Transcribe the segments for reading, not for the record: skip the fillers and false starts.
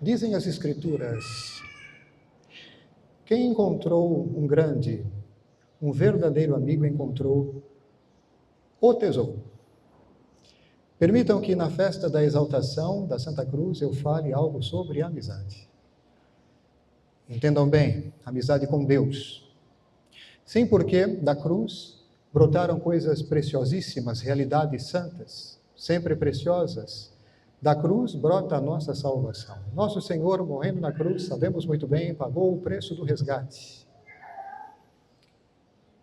Dizem as Escrituras, quem encontrou um grande, um verdadeiro amigo encontrou o tesouro. Permitam que na festa da exaltação da Santa Cruz eu fale algo sobre amizade. Entendam bem, amizade com Deus. Sim, porque da cruz brotaram coisas preciosíssimas, realidades santas, sempre preciosas. Da cruz brota a nossa salvação. Nosso Senhor, morrendo na cruz, sabemos muito bem, pagou o preço do resgate.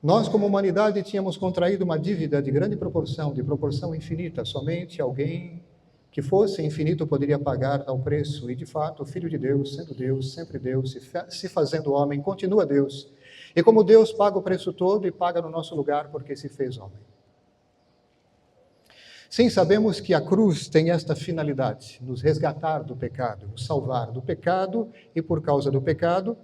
Nós, como humanidade, tínhamos contraído uma dívida de grande proporção, de proporção infinita. Somente alguém que fosse infinito poderia pagar tal preço. E, de fato, o Filho de Deus, sendo Deus, sempre Deus, se fazendo homem, continua Deus. E como Deus paga o preço todo e paga no nosso lugar porque se fez homem. Sim, sabemos que a cruz tem esta finalidade, nos resgatar do pecado, nos salvar do pecado e, por causa do pecado,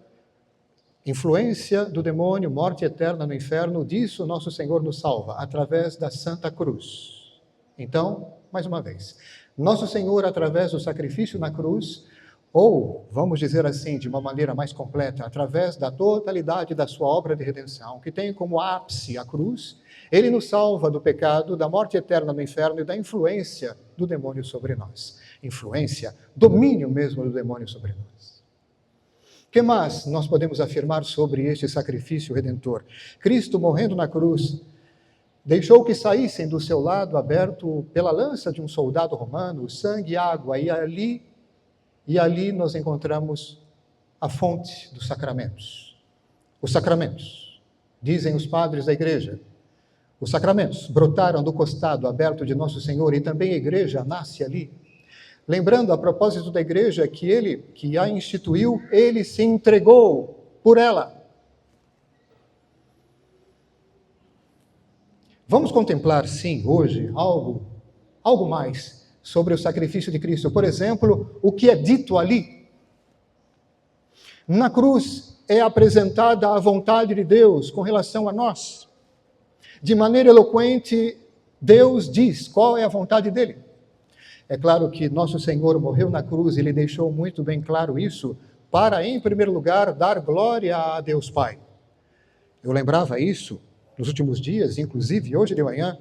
influência do demônio, morte eterna no inferno, disso nosso Senhor nos salva, através da Santa Cruz. Então, mais uma vez, nosso Senhor, através do sacrifício na cruz, ou, vamos dizer assim, de uma maneira mais completa, através da totalidade da sua obra de redenção, que tem como ápice a cruz, ele nos salva do pecado, da morte eterna no inferno e da influência do demônio sobre nós. Influência, domínio mesmo do demônio sobre nós. O que mais nós podemos afirmar sobre este sacrifício redentor? Cristo, morrendo na cruz, deixou que saíssem do seu lado aberto pela lança de um soldado romano, sangue e água, e ali nós encontramos a fonte dos sacramentos. Os sacramentos, dizem os padres da igreja, os sacramentos brotaram do costado aberto de Nosso Senhor e também a igreja nasce ali. Lembrando, a propósito da igreja, que ele, que a instituiu, ele se entregou por ela. Vamos contemplar, sim, hoje, algo mais sobre o sacrifício de Cristo. Por exemplo, o que é dito ali. Na cruz é apresentada a vontade de Deus com relação a nós. De maneira eloquente, Deus diz qual é a vontade dele. É claro que nosso Senhor morreu na cruz e ele deixou muito bem claro isso para, em primeiro lugar, dar glória a Deus Pai. Eu lembrava isso nos últimos dias, inclusive hoje de manhã.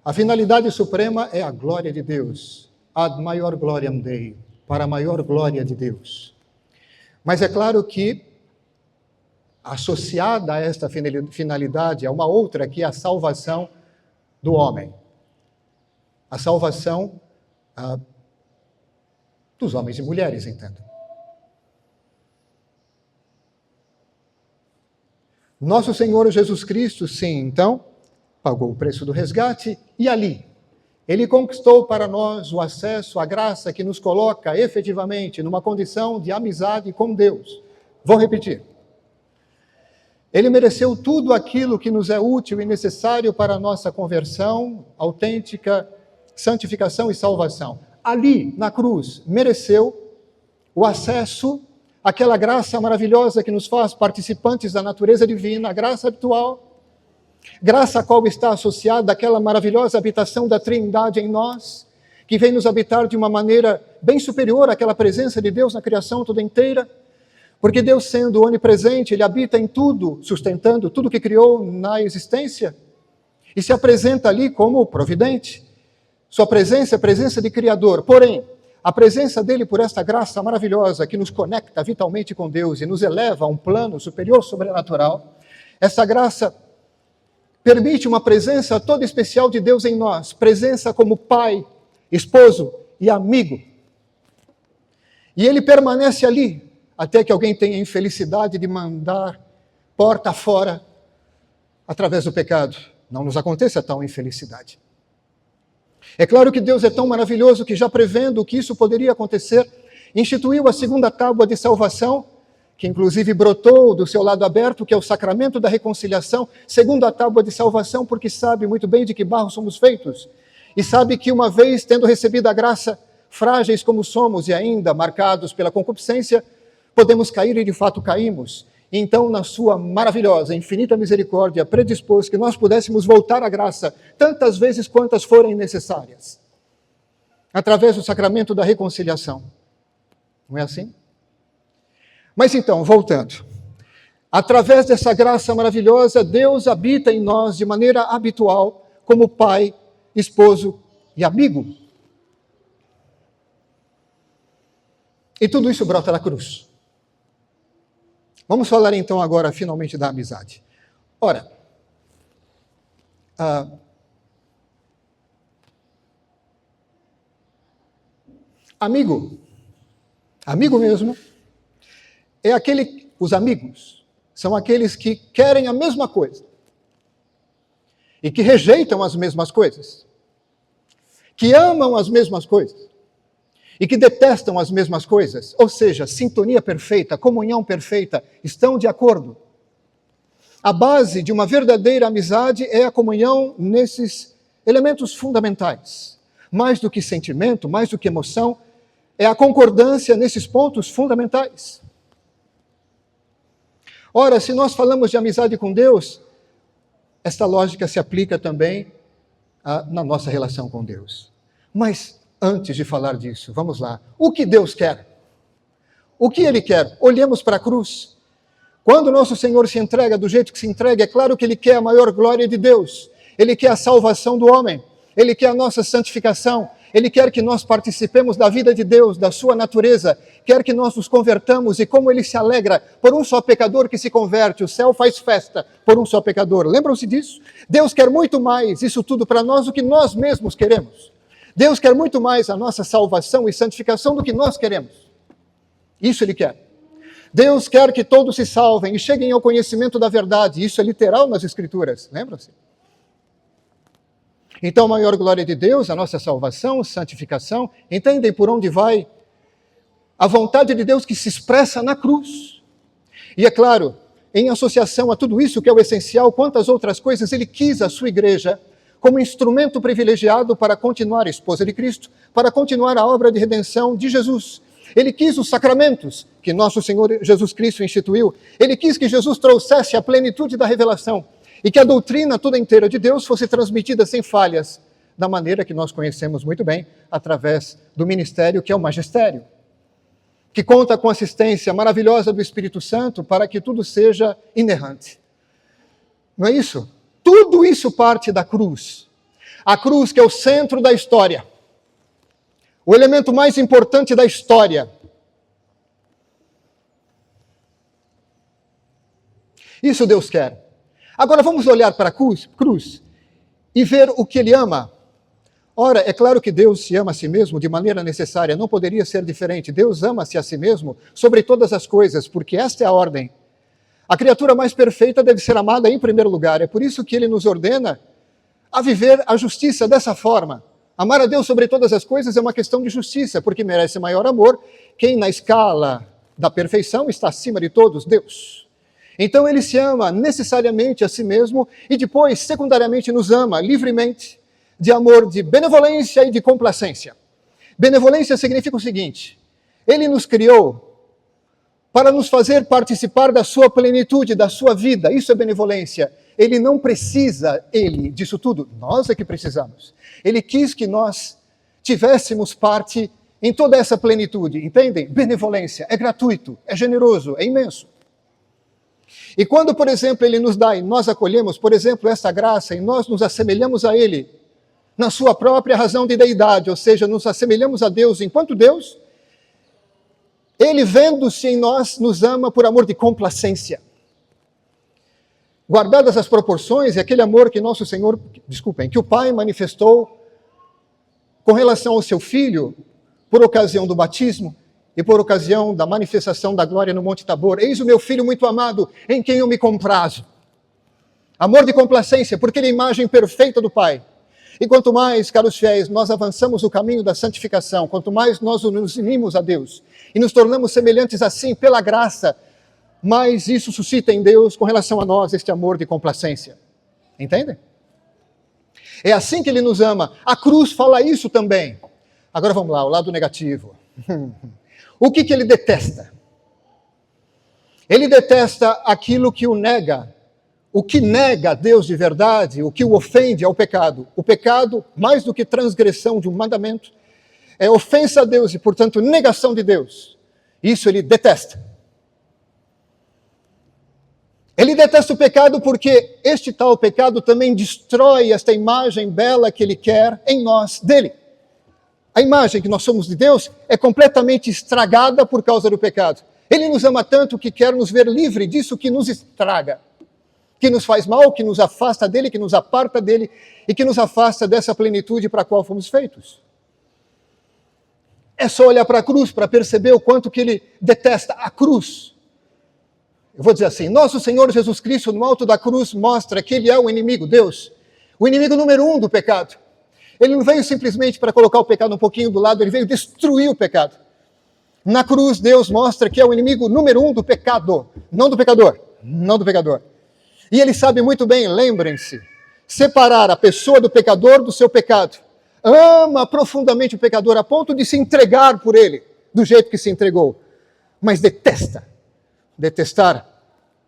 A finalidade suprema é a glória de Deus. Ad maior gloriam Dei, para a maior glória de Deus. Mas é claro que, associada a esta finalidade, há uma outra, que é a salvação do homem. A salvação dos homens e mulheres, entendo. Nosso Senhor Jesus Cristo, sim, então, pagou o preço do resgate e ali, ele conquistou para nós o acesso à graça que nos coloca efetivamente numa condição de amizade com Deus. Vou repetir. Ele mereceu tudo aquilo que nos é útil e necessário para a nossa conversão autêntica, santificação e salvação. Ali, na cruz, mereceu o acesso àquela graça maravilhosa que nos faz participantes da natureza divina, a graça habitual, graça a qual está associada àquela maravilhosa habitação da Trindade em nós, que vem nos habitar de uma maneira bem superior àquela presença de Deus na criação toda inteira, porque Deus, sendo onipresente, ele habita em tudo, sustentando tudo que criou na existência, e se apresenta ali como providente. Sua presença é a presença de Criador. Porém, a presença dele por esta graça maravilhosa que nos conecta vitalmente com Deus e nos eleva a um plano superior sobrenatural, essa graça permite uma presença toda especial de Deus em nós, presença como pai, esposo e amigo. E ele permanece ali, até que alguém tenha a infelicidade de mandar porta fora através do pecado. Não nos aconteça tal infelicidade. É claro que Deus é tão maravilhoso que, já prevendo que isso poderia acontecer, instituiu a segunda tábua de salvação, que inclusive brotou do seu lado aberto, que é o sacramento da reconciliação, segunda tábua de salvação, porque sabe muito bem de que barro somos feitos, e sabe que uma vez tendo recebido a graça, frágeis como somos e ainda marcados pela concupiscência, podemos cair e de fato caímos. Então, na sua maravilhosa, infinita misericórdia, predispôs que nós pudéssemos voltar à graça tantas vezes quantas forem necessárias, através do sacramento da reconciliação. Não é assim? Mas então, voltando. Através dessa graça maravilhosa, Deus habita em nós de maneira habitual, como pai, esposo e amigo. E tudo isso brota da cruz. Vamos falar então agora, finalmente, da amizade. Ora, amigo mesmo, é os amigos são aqueles que querem a mesma coisa e que rejeitam as mesmas coisas, que amam as mesmas coisas e que detestam as mesmas coisas, ou seja, sintonia perfeita, comunhão perfeita, estão de acordo. A base de uma verdadeira amizade é a comunhão nesses elementos fundamentais. Mais do que sentimento, mais do que emoção, é a concordância nesses pontos fundamentais. Ora, se nós falamos de amizade com Deus, esta lógica se aplica também na nossa relação com Deus. Mas, antes de falar disso, vamos lá. O que Deus quer? O que Ele quer? Olhemos para a cruz. Quando nosso Senhor se entrega do jeito que se entrega, é claro que Ele quer a maior glória de Deus. Ele quer a salvação do homem. Ele quer a nossa santificação. Ele quer que nós participemos da vida de Deus, da sua natureza. Quer que nós nos convertamos e como Ele se alegra por um só pecador que se converte. O céu faz festa por um só pecador. Lembram-se disso? Deus quer muito mais isso tudo para nós do que nós mesmos queremos. Deus quer muito mais a nossa salvação e santificação do que nós queremos. Isso Ele quer. Deus quer que todos se salvem e cheguem ao conhecimento da verdade. Isso é literal nas Escrituras. Lembram-se? Então, a maior glória de Deus, a nossa salvação, santificação, entendem por onde vai a vontade de Deus que se expressa na cruz. E é claro, em associação a tudo isso que é o essencial, quantas outras coisas, Ele quis a sua igreja como instrumento privilegiado para continuar a esposa de Cristo, para continuar a obra de redenção de Jesus. Ele quis os sacramentos que nosso Senhor Jesus Cristo instituiu. Ele quis que Jesus trouxesse a plenitude da revelação e que a doutrina toda inteira de Deus fosse transmitida sem falhas, da maneira que nós conhecemos muito bem, através do ministério que é o magistério, que conta com a assistência maravilhosa do Espírito Santo para que tudo seja inerrante. Não é isso? Tudo isso parte da cruz. A cruz que é o centro da história, o elemento mais importante da história. Isso Deus quer. Agora vamos olhar para a cruz e ver o que Ele ama. Ora, é claro que Deus se ama a si mesmo de maneira necessária, não poderia ser diferente. Deus ama-se a si mesmo sobre todas as coisas, porque esta é a ordem. A criatura mais perfeita deve ser amada em primeiro lugar. É por isso que Ele nos ordena a viver a justiça dessa forma. Amar a Deus sobre todas as coisas é uma questão de justiça, porque merece maior amor quem na escala da perfeição está acima de todos, Deus. Então Ele se ama necessariamente a si mesmo e depois, secundariamente, nos ama livremente, de amor, de benevolência e de complacência. Benevolência significa o seguinte: Ele nos criou para nos fazer participar da sua plenitude, da sua vida. Isso é benevolência. Ele não precisa, disso tudo. Nós é que precisamos. Ele quis que nós tivéssemos parte em toda essa plenitude. Entendem? Benevolência. É gratuito, é generoso, é imenso. E quando, por exemplo, Ele nos dá e nós acolhemos, por exemplo, essa graça e nós nos assemelhamos a Ele na sua própria razão de deidade, ou seja, nos assemelhamos a Deus enquanto Deus, Ele, vendo-se em nós, nos ama por amor de complacência. Guardadas as proporções e aquele amor que nosso Senhor, que o Pai manifestou com relação ao seu Filho, por ocasião do batismo, e por ocasião da manifestação da glória no Monte Tabor. Eis o meu Filho muito amado, em quem eu me comprazo. Amor de complacência, porque Ele é a imagem perfeita do Pai. E quanto mais, caros fiéis, nós avançamos o caminho da santificação, quanto mais nós nos unimos a Deus e nos tornamos semelhantes assim pela graça, mais isso suscita em Deus, com relação a nós, este amor de complacência. Entendem? É assim que Ele nos ama. A cruz fala isso também. Agora vamos lá, o lado negativo. O que Ele detesta? Ele detesta aquilo que o nega, o que nega a Deus de verdade, o que o ofende ao pecado. O pecado, mais do que transgressão de um mandamento, é ofensa a Deus e, portanto, negação de Deus. Isso ele detesta. Ele detesta o pecado porque este tal pecado também destrói esta imagem bela que ele quer em nós, dele. A imagem que nós somos de Deus é completamente estragada por causa do pecado. Ele nos ama tanto que quer nos ver livre disso que nos estraga, que nos faz mal, que nos afasta dele, que nos aparta dele e que nos afasta dessa plenitude para a qual fomos feitos. É só olhar para a cruz para perceber o quanto que ele detesta a cruz. Eu vou dizer assim, nosso Senhor Jesus Cristo, no alto da cruz, mostra que ele é o inimigo, Deus, o inimigo número 1 do pecado. Ele não veio simplesmente para colocar o pecado um pouquinho do lado, ele veio destruir o pecado. Na cruz, Deus mostra que é o inimigo número 1 do pecado, não do pecador, não do pecador. E ele sabe muito bem, lembrem-se, separar a pessoa do pecador do seu pecado. Ama profundamente o pecador a ponto de se entregar por ele, do jeito que se entregou. Mas detesta. Detestar,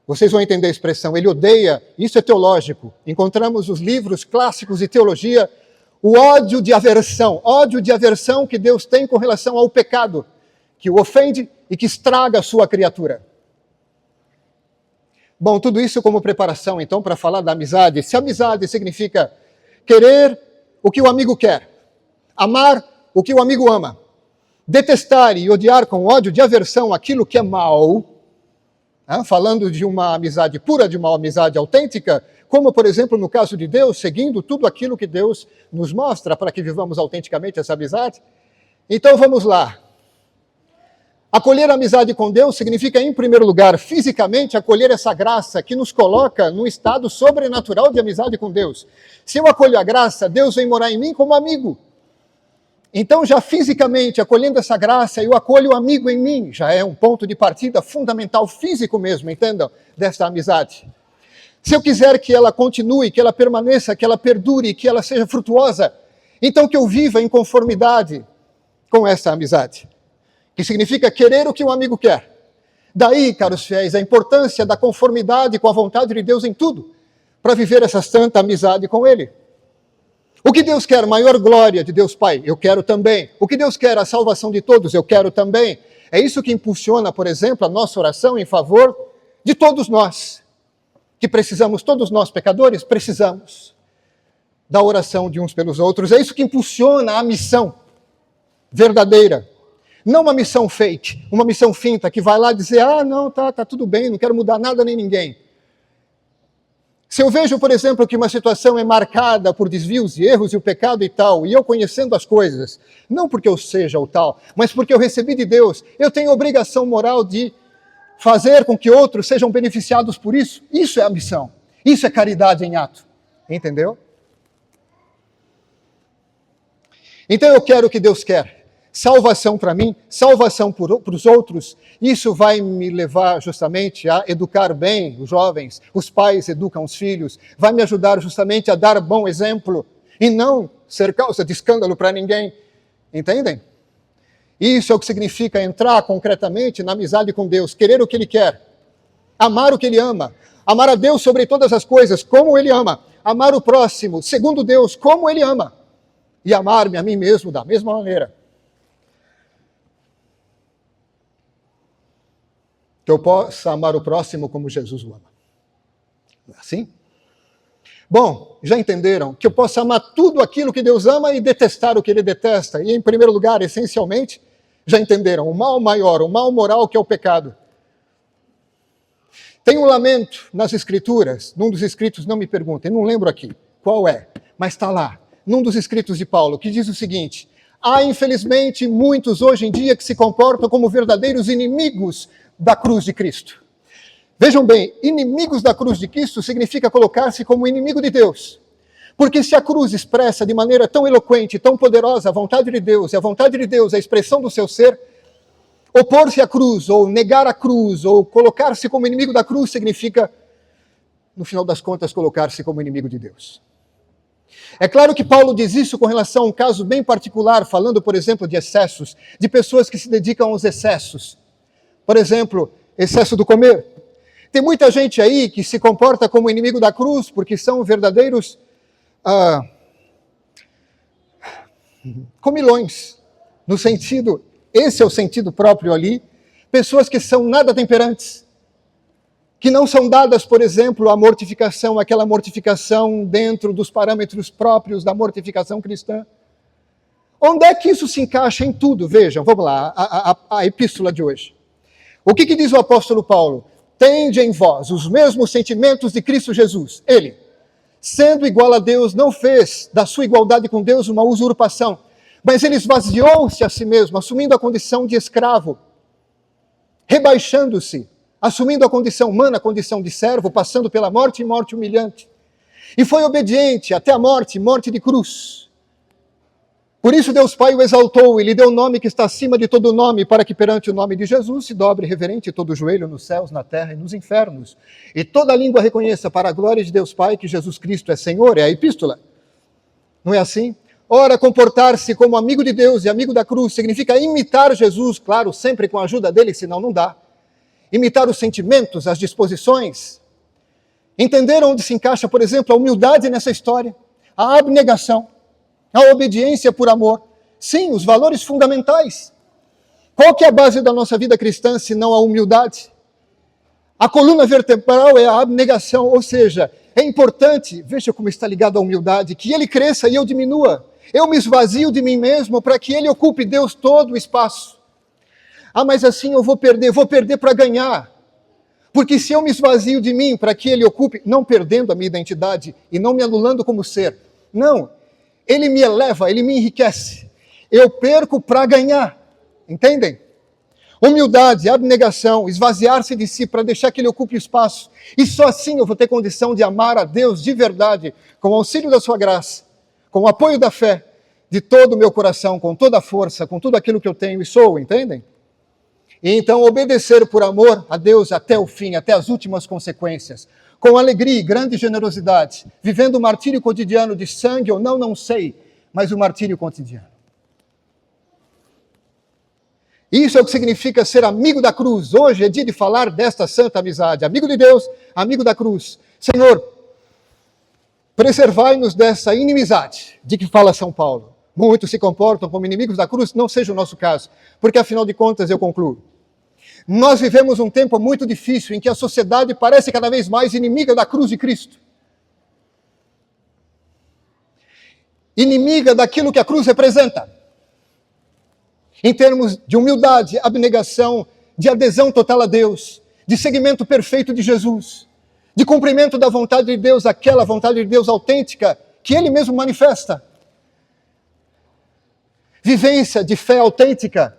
vocês vão entender a expressão, ele odeia, isso é teológico. Encontramos nos livros clássicos de teologia o ódio de aversão que Deus tem com relação ao pecado, que o ofende e que estraga a sua criatura. Bom, tudo isso como preparação, então, para falar da amizade. Se amizade significa querer o que o amigo quer, amar o que o amigo ama, detestar e odiar com ódio de aversão aquilo que é mal, falando de uma amizade pura, de uma amizade autêntica, como, por exemplo, no caso de Deus, seguindo tudo aquilo que Deus nos mostra para que vivamos autenticamente essa amizade. Então, vamos lá. Acolher a amizade com Deus significa, em primeiro lugar, fisicamente, acolher essa graça que nos coloca num estado sobrenatural de amizade com Deus. Se eu acolho a graça, Deus vem morar em mim como amigo. Então, já fisicamente, acolhendo essa graça, eu acolho o amigo em mim. Já é um ponto de partida fundamental, físico mesmo, entendam, desta amizade. Se eu quiser que ela continue, que ela permaneça, que ela perdure, que ela seja frutuosa, então que eu viva em conformidade com essa amizade. Que significa querer o que um amigo quer. Daí, caros fiéis, a importância da conformidade com a vontade de Deus em tudo, para viver essa santa amizade com Ele. O que Deus quer, maior glória de Deus Pai, eu quero também. O que Deus quer, a salvação de todos, eu quero também. É isso que impulsiona, por exemplo, a nossa oração em favor de todos nós, que precisamos, todos nós pecadores, precisamos da oração de uns pelos outros. É isso que impulsiona a missão verdadeira. Não uma missão fake, uma missão finta, que vai lá dizer, não, tá tudo bem, não quero mudar nada nem ninguém. Se eu vejo, por exemplo, que uma situação é marcada por desvios e erros e o pecado e tal, e eu conhecendo as coisas, não porque eu seja o tal, mas porque eu recebi de Deus, eu tenho obrigação moral de fazer com que outros sejam beneficiados por isso. Isso é a missão. Isso é caridade em ato. Entendeu? Então eu quero o que Deus quer. Salvação para mim, salvação para os outros. Isso vai me levar justamente a educar bem os jovens. Os pais educam os filhos. Vai me ajudar justamente a dar bom exemplo e não ser causa de escândalo para ninguém. Entendem? Isso é o que significa entrar concretamente na amizade com Deus, querer o que Ele quer, amar o que Ele ama, amar a Deus sobre todas as coisas, como Ele ama, amar o próximo, segundo Deus, como Ele ama, e amar-me a mim mesmo da mesma maneira. Que eu possa amar o próximo como Jesus o ama. Não é assim? Bom, já entenderam que eu posso amar tudo aquilo que Deus ama e detestar o que Ele detesta. E, em primeiro lugar, essencialmente, já entenderam o mal maior, o mal moral que é o pecado. Tem um lamento nas Escrituras, num dos escritos, não me perguntem, não lembro aqui qual é, mas está lá, num dos escritos de Paulo, que diz o seguinte: há, infelizmente, muitos hoje em dia que se comportam como verdadeiros inimigos da cruz de Cristo. Vejam bem, inimigos da cruz de Cristo significa colocar-se como inimigo de Deus. Porque se a cruz expressa de maneira tão eloquente, tão poderosa a vontade de Deus, e a vontade de Deus é a expressão do seu ser, opor-se à cruz, ou negar a cruz, ou colocar-se como inimigo da cruz, significa, no final das contas, colocar-se como inimigo de Deus. É claro que Paulo diz isso com relação a um caso bem particular, falando, por exemplo, de excessos, de pessoas que se dedicam aos excessos. Por exemplo, excesso do comer. Tem muita gente aí que se comporta como inimigo da cruz porque são verdadeiros comilões. No sentido, esse é o sentido próprio ali, pessoas que são nada temperantes, que não são dadas, por exemplo, à mortificação, aquela mortificação dentro dos parâmetros próprios da mortificação cristã. Onde é que isso se encaixa em tudo? Vejam, vamos lá, a epístola de hoje. O que diz o apóstolo Paulo? Tende em vós os mesmos sentimentos de Cristo Jesus. Ele, sendo igual a Deus, não fez da sua igualdade com Deus uma usurpação, mas ele esvaziou-se a si mesmo, assumindo a condição de escravo, rebaixando-se, assumindo a condição humana, a condição de servo, passando pela morte e morte humilhante. E foi obediente até a morte, morte de cruz. Por isso Deus Pai o exaltou e lhe deu o nome que está acima de todo nome, para que perante o nome de Jesus se dobre reverente todo o joelho nos céus, na terra e nos infernos. E toda língua reconheça para a glória de Deus Pai que Jesus Cristo é Senhor. É a epístola. Não é assim? Ora, comportar-se como amigo de Deus e amigo da cruz significa imitar Jesus, claro, sempre com a ajuda dele, senão não dá. Imitar os sentimentos, as disposições. Entender onde se encaixa, por exemplo, a humildade nessa história, a abnegação, a obediência por amor. Sim, os valores fundamentais. Qual que é a base da nossa vida cristã, se não a humildade? A coluna vertebral é a abnegação, ou seja, é importante, veja como está ligado à humildade, que ele cresça e eu diminua. Eu me esvazio de mim mesmo para que ele ocupe, Deus, todo o espaço. Ah, mas assim eu vou perder para ganhar. Porque se eu me esvazio de mim para que ele ocupe, não perdendo a minha identidade e não me anulando como ser, não, ele me eleva, ele me enriquece. Eu perco para ganhar, entendem? Humildade, abnegação, esvaziar-se de si para deixar que ele ocupe espaço. E só assim eu vou ter condição de amar a Deus de verdade, com o auxílio da sua graça, com o apoio da fé, de todo o meu coração, com toda a força, com tudo aquilo que eu tenho e sou, entendem? E então obedecer por amor a Deus até o fim, até as últimas consequências, com alegria e grande generosidade, vivendo o martírio cotidiano de sangue ou não sei, mas o martírio cotidiano. Isso é o que significa ser amigo da cruz. Hoje é dia de falar desta santa amizade. Amigo de Deus, amigo da cruz. Senhor, preservai-nos dessa inimizade de que fala São Paulo. Muitos se comportam como inimigos da cruz, não seja o nosso caso, porque afinal de contas eu concluo. Nós vivemos um tempo muito difícil em que a sociedade parece cada vez mais inimiga da cruz de Cristo. Inimiga daquilo que a cruz representa. Em termos de humildade, abnegação, de adesão total a Deus, de seguimento perfeito de Jesus, de cumprimento da vontade de Deus, aquela vontade de Deus autêntica que Ele mesmo manifesta. Vivência de fé autêntica.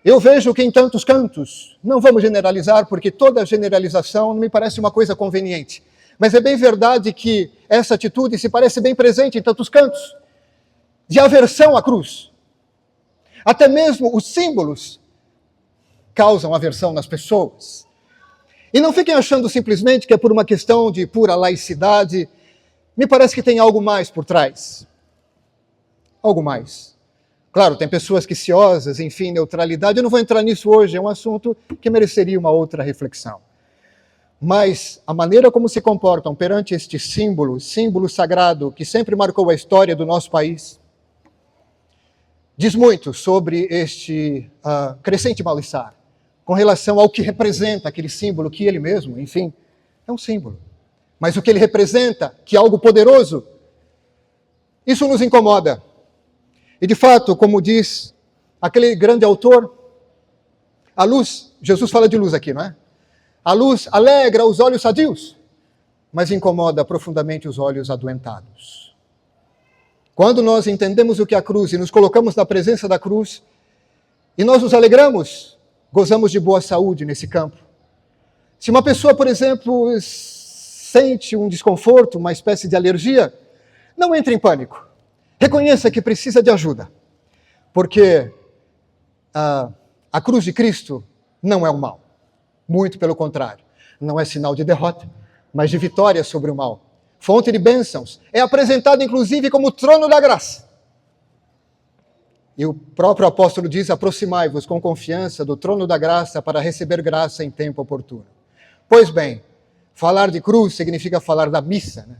Eu vejo que em tantos cantos, não vamos generalizar, porque toda generalização não me parece uma coisa conveniente, mas é bem verdade que essa atitude se parece bem presente em tantos cantos, de aversão à cruz. Até mesmo os símbolos causam aversão nas pessoas. E não fiquem achando simplesmente que é por uma questão de pura laicidade. Me parece que tem algo mais por trás. Algo mais. Claro, tem pessoas quiciosas, enfim, neutralidade. Eu não vou entrar nisso hoje, é um assunto que mereceria uma outra reflexão. Mas a maneira como se comportam perante este símbolo sagrado que sempre marcou a história do nosso país, diz muito sobre este crescente mal-estar com relação ao que representa aquele símbolo, que ele mesmo, enfim, é um símbolo. Mas o que ele representa, que é algo poderoso, isso nos incomoda. E de fato, como diz aquele grande autor, a luz, Jesus fala de luz aqui, não é? A luz alegra os olhos sadios, mas incomoda profundamente os olhos adoentados. Quando nós entendemos o que é a cruz e nos colocamos na presença da cruz, e nós nos alegramos, gozamos de boa saúde nesse campo. Se uma pessoa, por exemplo, sente um desconforto, uma espécie de alergia, não entre em pânico. Reconheça que precisa de ajuda, porque a cruz de Cristo não é o mal. Muito pelo contrário. Não é sinal de derrota, mas de vitória sobre o mal. Fonte de bênçãos. É apresentada, inclusive, como trono da graça. E o próprio apóstolo diz, aproximai-vos com confiança do trono da graça para receber graça em tempo oportuno. Pois bem, falar de cruz significa falar da missa, né?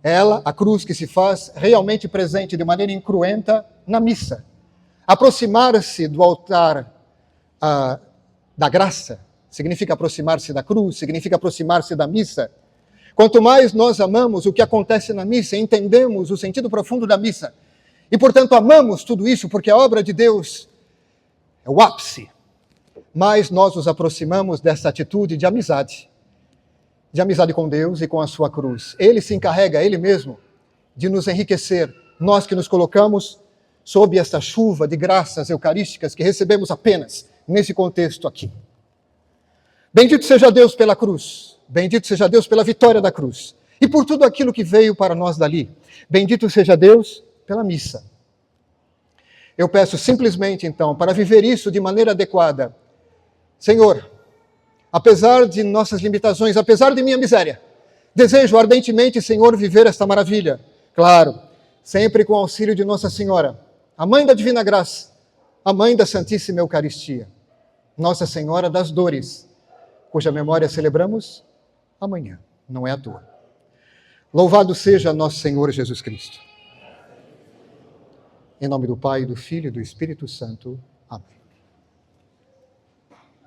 Ela, a cruz que se faz realmente presente de maneira incruenta na missa. Aproximar-se do altar da graça, significa aproximar-se da cruz, significa aproximar-se da missa. Quanto mais nós amamos o que acontece na missa, entendemos o sentido profundo da missa, e portanto amamos tudo isso, porque a obra de Deus é o ápice, mais nós nos aproximamos dessa atitude de amizade com Deus e com a sua cruz. Ele se encarrega, Ele mesmo, de nos enriquecer, nós que nos colocamos sob esta chuva de graças eucarísticas que recebemos apenas nesse contexto aqui. Bendito seja Deus pela cruz, bendito seja Deus pela vitória da cruz e por tudo aquilo que veio para nós dali. Bendito seja Deus pela missa. Eu peço simplesmente, então, para viver isso de maneira adequada, Senhor, apesar de nossas limitações, apesar de minha miséria, desejo ardentemente, Senhor, viver esta maravilha. Claro, sempre com o auxílio de Nossa Senhora, a Mãe da Divina Graça, a Mãe da Santíssima Eucaristia, Nossa Senhora das Dores, cuja memória celebramos amanhã, não é à toa. Louvado seja nosso Senhor Jesus Cristo. Em nome do Pai, do Filho e do Espírito Santo. Amém.